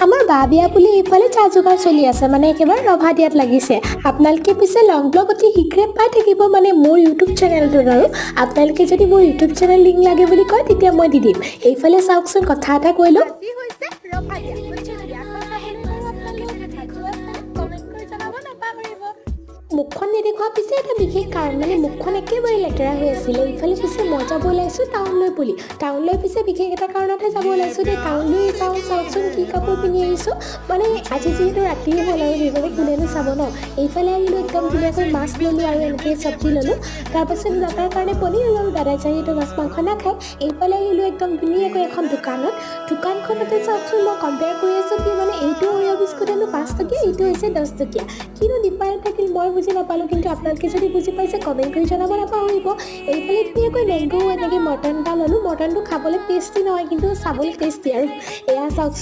আমাৰ বা বিয়া বুলি এইফালে চাহ যোগাৰ চলি আছে মানে একেবাৰে ৰভা দিয়াত লাগিছে আপোনালোকে পিছে লং ব্লগ অতি শীঘ্ৰে পাই থাকিব মানে মোৰ ইউটিউব চেনেলটোত আৰু আপোনালোকে যদি মোৰ ইউটিউব চেনেল লিংক লাগে বুলি কয় তেতিয়া মই দি দিম এইফালে চাওকচোন কথা এটা কৈ লওঁ আজি হৈছে ৰভা দিয়া গতিকে বিয়াখন চাবলৈ বাৰু আপোনালোক কমেণ্ট কৰি জনাব নাপাহৰিব মুখখন নেদেখুৱা পিছে এটা বিশেষ কাৰণ মানে মুখখন একেবাৰে লেতেৰা হৈ আছিলে ইফালে পিছে মই যাব ওলাইছোঁ টাউনলৈ পিছে বিশেষ এটা কাৰণতে যাব ওলাইছোঁ দেই টাউনলৈ চাওকচোন কি কাপোৰ পিন্ধি আহিছোঁ মানে আজি যিহেতু ৰাতি হ'ল আৰু সেইবাবে কোনেনো চাব ন এইফালে আহিলোঁ একদম ধুনীয়াকৈ মাছ ল'লোঁ আৰু এনেকৈ চব্জি ল'লোঁ তাৰপাছত দাদাৰ কাৰণে পনীৰ আৰু দাদাই যিহেতু মাছ মাংস নাখায় এইফালে আহিলোঁ একদম ধুনীয়াকৈ এখন দোকানখনতে চাওকচোন মই কম্পেয়াৰ কৰি আছোঁ কি মানে এইটো অৰিঅ' বিস্কুট হেনো 5 টকীয়া এইটো হৈছে 10 টকীয়া কিনো ডিফাৰেণ্ট থাকিল মই বুজি নাপালোঁ কিন্তু আপোনালোকে যদি বুজি পাইছে কমেণ্ট কৰি জনাব নাপাহৰিব এইফালে ধুনীয়াকৈ মেংগ' এনেকৈ মটন এটা ল'লোঁ মটনটো খাবলৈ টেষ্টি নহয় কিন্তু চাবলৈ টেষ্টি আৰু এয়া চাওকচোন